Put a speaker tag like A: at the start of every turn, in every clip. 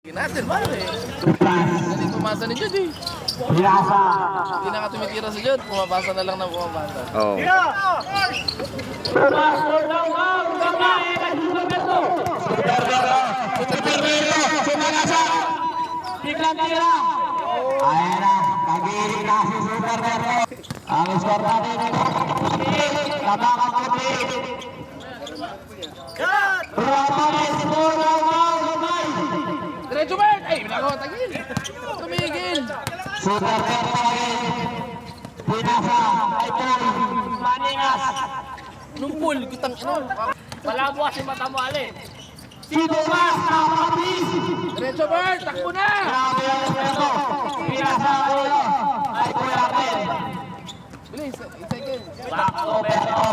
A: Natin, pare. Galing pumasa ni Jod eh. Hindi na ka tumitira sa Jod, pumapasa na lang na pumapasa.
B: Oo.
C: Biglang tira. Ayan na, kagiling na si Super Vero. Ang score natin ay Tabakan Puti.
A: Diretso Bert! Ay, binagawa tagil! Tumigil!
C: Super Vero lagi. Pinasa, ay Paul, Maningas.
A: Numpul, kitang ino.
D: Malabo kasi mata mo, Ale.
C: Si Tomas, nakapabis.
A: Diretso Bert! Takbo na!
C: Grabe ang Vero. Pinasa, Ulo. Ay Kuya Pen.
A: Bilis, second.
C: Bako Vero.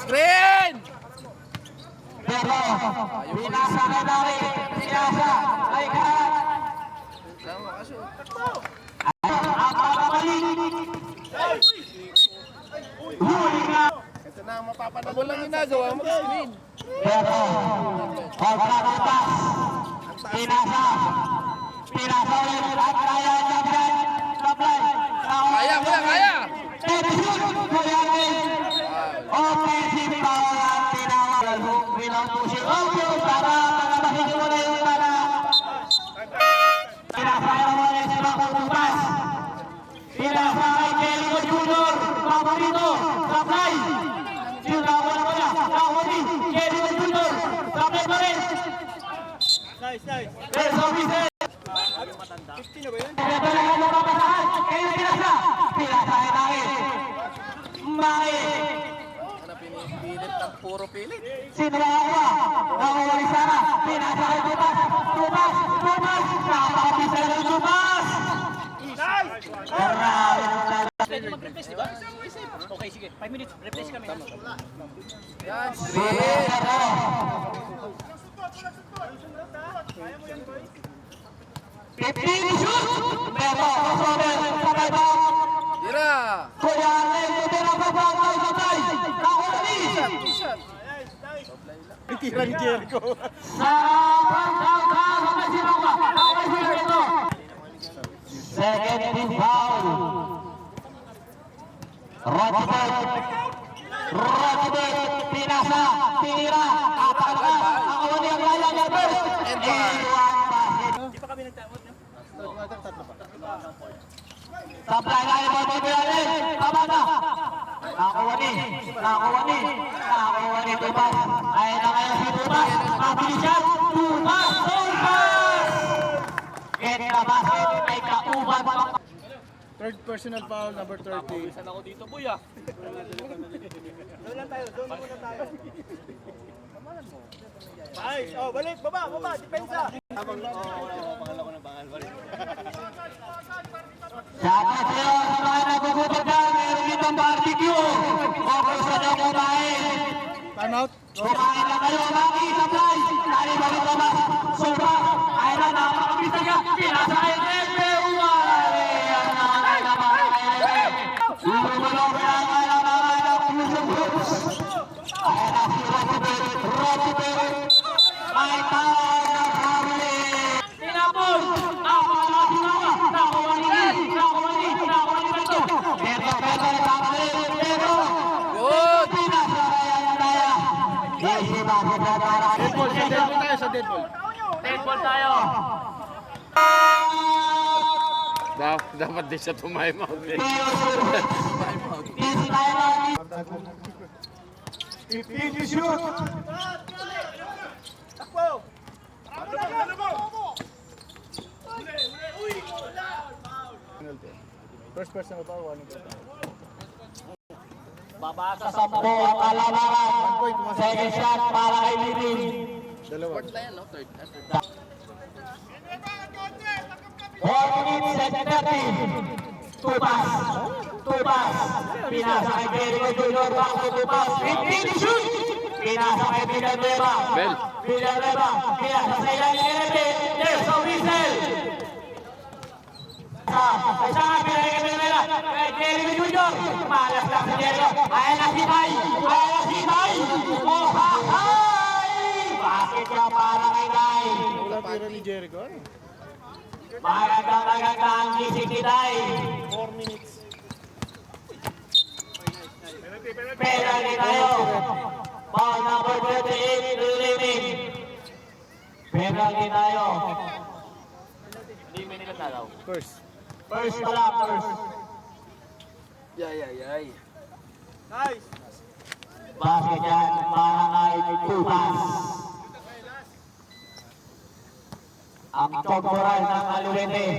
A: Screen!
C: Vero. Pinasa kay Dari. Pinasa, ay Karat.
A: Tama ka shoot. Ito na ang mapapanood. Walang ginagawa, mag-screen.
C: Pero, pagkakutas, pinasa ulit, at kaya Jablay,
A: Kaya, kuya, kaya!
C: Tepsyon, Kuyanin, offensive foul ang tinawag, bilang po si Obyo, para magabahin mo na yung para, pinasa ulit si Bakututas, pinasa kay Kelly Junior, paborito, Jablay, sinawa na niya, Kahuli, Kelly Junior, Jablay pa rin, Verso Vicente. Ito na yung mapapasahan. Kayo pinasa. Pinasa ay Maki. Maki.
A: Ano, pinipilit ng puro pilit.
C: Sino na ako? Nakuwali sana. Pinasa kay Tumas. Tumas. Napakabisa ng Tumas. Grabe.
D: Pwede mag-replace, di ba? Okay, sige. 5 minutes. Replace kami.
A: Yan, screen!
C: Pipin shoot. Pero crossover. Sabay ba?
A: Tira!
C: Kuya Arlen. Tira pa ba? Sabay. Nakuli.
A: Shot!
C: Second team foul. Rotibet, pinasa, tinira, apagka, ang uli ang lala niya first.
A: And one.
D: Di pa kami nagtamot, no?
C: Sablay na yung mga pagbiyanin, tama na. Nakuha ni Tumas. Ayun na ngayon si Tumas, mabilisan, Tumas. Get the basket, ay kauban pa.
E: Third personal foul, number 30.
D: Saan ako dito, boy, ah?
E: Ay, oh, balik, baba, depensa.
C: Shoutout sa'yo sa mga nagugutom dyan, meron ditong barbecue. O gusto nyo kumain.
E: Time out.
C: Kumain na kayo, Maki, supply. Nalibalik Tomas, Soba. Ayun na, napakabisa niya. Pinasa kay Rebe, umali. Ang nanay na mga kay Rebe. Lumulong na mga Fusion Groups. Ayun na si Rotibet. May tawag na family. Tinapon. Nakuha si Mama. Nakuha ni Beto. Beto, family. Beto.
A: Good!
C: Pinasa kaya na daya. Easy basket na para.
E: Deadball tayo sa deadball.
D: 10 ball tayo.
B: Dapat di siya tumaymount eh.
C: Easy tayo lagi.
E: Pipin shoot. First personal foul, 1 point.
D: Babasa
C: Sa 10 ang kalamangan. Second shot para kay Lirin.
E: Dalawa.
A: Fourth na yan, no? Third.
C: 4 minutes and 30. Tupas. Pinasa kay Jericho Junior. Back to Tupas. 15 shoot. Pinasa kay Villanueva.
B: Bell.
C: Pinasa sa ilang Irebe. There's a whistle. Isa nga Villanueva. Kay Jericho Junior. Malas lang si Jericho. Ayan na si Bay. Oh, ha! Bakit ka para kay Bay?
E: tira ni Jericho. Ano?
C: Magandang gising ni Day.
E: 4 minutes.
C: Penalty tayo. Foul number 28, Lilimin. Penalty tayo. Lilimin nila daw.
E: First.
C: First pala, first.
A: Yay.
E: Nice.
C: Basket yan, para kay Tupas. Ang temporal ng Aluete.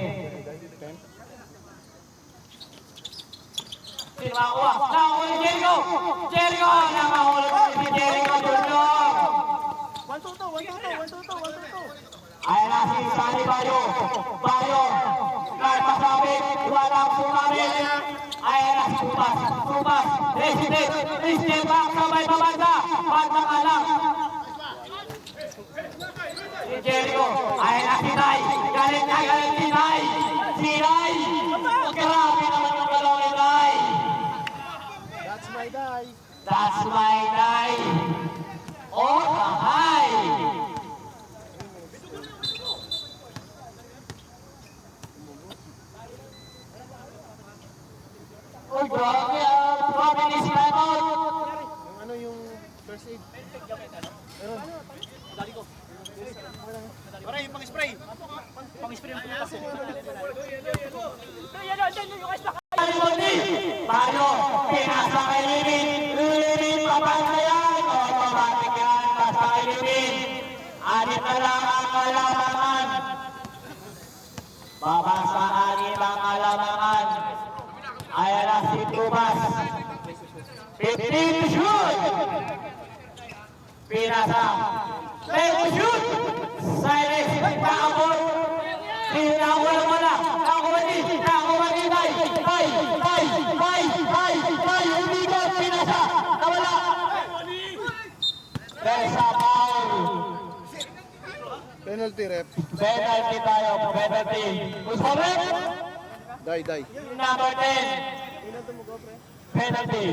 C: Sino makakuha? Nakahuli Jericho! Jericho! Nakahuli pa si Jericho Junior!
E: 1-2-2.
C: Ayan na si Sunny Bayo. Bayo! Nagpasabit! Walang sumabit! Ayan na si Tupas! Tupas! Resisted back! Sabay pabanda! Bandang alam! Si Jericho! Ayan na si Nay! Galit si Nay! Si Nay! Grabe naman yung galaw ni Nay!
E: That's my guy.
C: That's my Nay! Oh, hi! Uy, grabe ah! Grabe ni si Raymond!
E: Yung ano yung first aid.
D: Pare, yung pang-spray. Pang-spray ang putas.
C: Tayo, pinasa kay Limin. Limin, papasa yan. Automatic yan. Basta kay Limin. Anit na lang ang kalamangan. Babasa anit ang kalamangan. Ayan na si Tumas. 15 to shoot. Pinasa. 10 to shoot. Silence. Nakabot. Tinawal mo na. Nakumani. Tay. Hindi ka pinasa. Nawala. Tersa foul.
E: Penalty rep.
C: Penalty tayo. Penalty. Gusto mo?
E: Die.
C: Number 10. Penalty.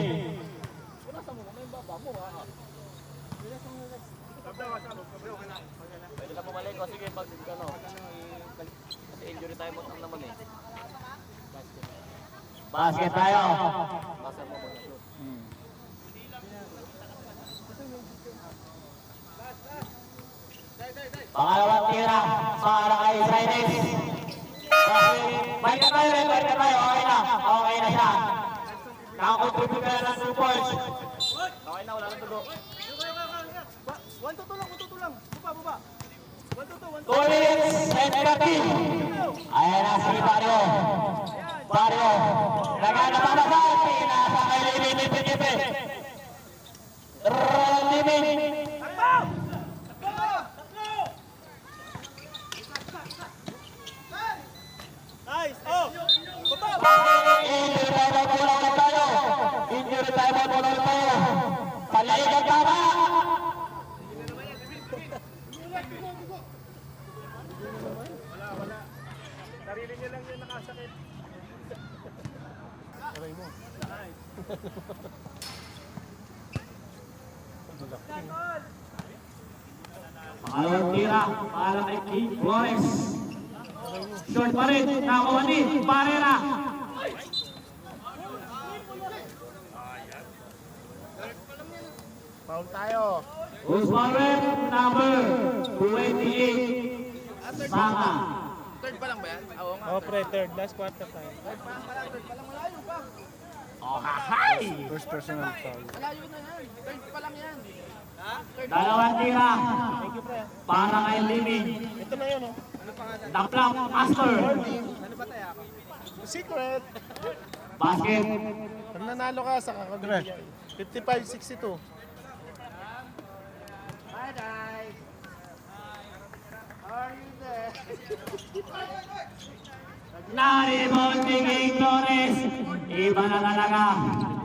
A: Pwede na pumalik o sige pag ano. Kasi injury time mo naman eh.
C: Basket tayo.
A: Basa mo muna.
C: Pangalawang tira para kay Israelis. Balik na tayo. Okay na siya. Nakakontribute na ng 2 points.
A: Okay na, wala nang dugo.
E: 1-2 lang. Baba. 1-2.
C: 2 minutes and 15. Ayan na si Barrio. Naganapabasan. Pinasa kay Limin. Limin.
E: Nice. Oh.
C: Injury time mo ulit tayo. Palaig ang tama.
E: Sarili niya lang yung nakasakit. Aray mo.
C: Pangalawang tira para kay King Flores. Short pa rin. Nakakuha ni Barrera.
E: Foul tayo.
C: Usman number 28. Saka.
A: Third pa lang ba yan? Oo nga.
E: Oh, third. Last quarter tayo.
C: Oh, hahay!
E: First personal foul.
A: Malayo na yan. Third pa lang yan.
C: Dalawang tira para kay Liming.
E: Ito na yun, oh.
C: The Plum Master.
E: Secret.
C: Basket.
E: Pag nanalo ka sa kakabigay. 55-62.
C: Naribon ni King Flores. Iba na talaga.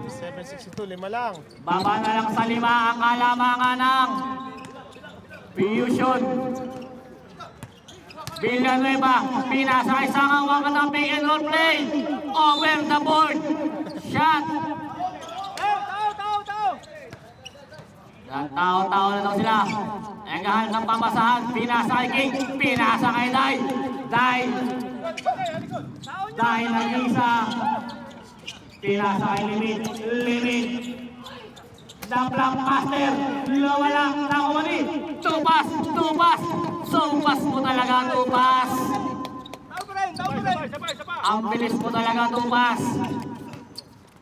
E: 7-62, 5 lang.
C: Baba na lang sa 5 ang kalamangan ng Fusion. Villanueva, pinasa kay Sangang Waka ng pick and roll play. Over the board. Shot. Tao na daw sila. Nagahan ng pamasahan. Pinasa kay King. Pinasa kay Dai. Dai. Dai nag-isa. Pinasa kay Limit. Limit. The blockbuster. Wala. Nakumani. Tupas. Tupas. Sumpas mo talaga, Tupas. Ang bilis mo talaga, Tupas.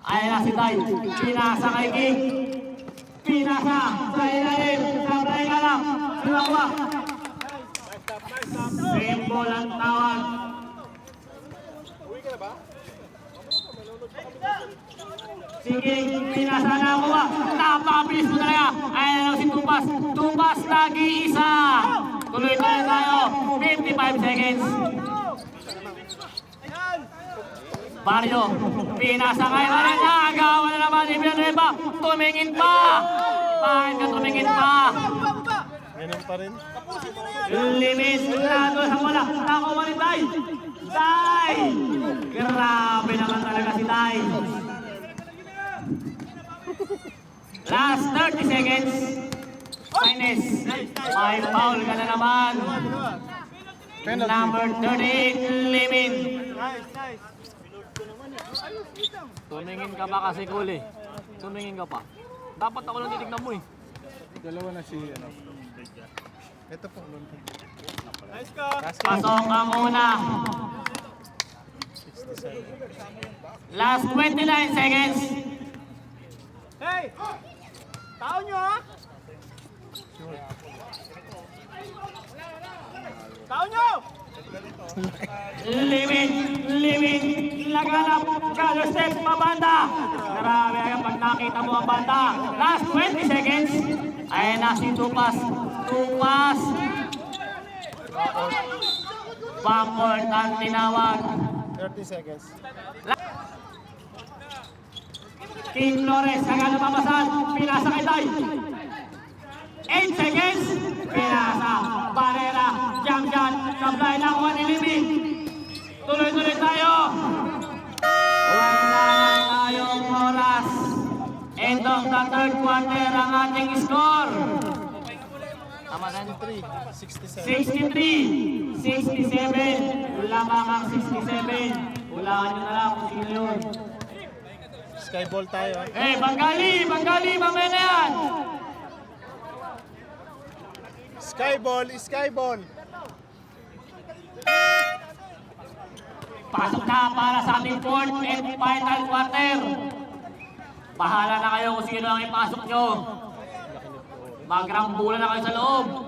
C: Ayan na si Dai. Pinasa kay King. Pinasa sa ilalim. Sabay ka lang. Dalawa. Symbol ang tawag. Sige, pinasa na ako ba? Napabilis mo talaga. Ayan na si Tupas. Tupas nag-iisa. Tuloy-tuloy tayo. 55 seconds. Barrio, pinasa kayo na rin. Nagawa na naman ni Villanueva. Tumingin pa. Bakit ka tumingin pa?
E: Ganun pa rin.
C: Limit na doon sa bola. Nakuha ni Dai. Dai! Grabe naman talaga si Dai. Last 30 seconds. Minus. May foul ka na naman. Number 38, Limit.
D: Tumingin ka ba kasi, Kuli? Tumingin ka pa. Dapat ako lang titignan mo eh.
E: Dalawa na si ano. Ito po. Nice ka.
C: Pasok ang una. Last 29 seconds.
E: Hey! Tao nyo ha? Tao nyo!
C: Limit, limit, laganap, galo step, pabanda. Grabe pag nakita mo ang banda. Last 20 seconds. Ayan na si Tupas. Tupas. Backward ang tinawag.
E: 30 seconds.
C: King Flores, agad papasan. Pinasa kay Dai. 8 seconds. Pinasa. Barrera. Jump shot. Supply na kuha ni Limit. Tuloy-tuloy tayo. Wala na tayong oras. End of the third quarter ang ating score.
D: Tama na.
C: 63, 67. Lamang ang 67. Hulaan nyo na lang kung sino yun.
E: Skyball tayo ha.
C: Eh, Bengali! Bengali! Mamaya na yan!
E: Skyball! Skyball!
C: Pasok na para sa ating fourth and final quarter. Bahala na kayo kung sino ang ipasok nyo. Magrambulan na kayo sa loob.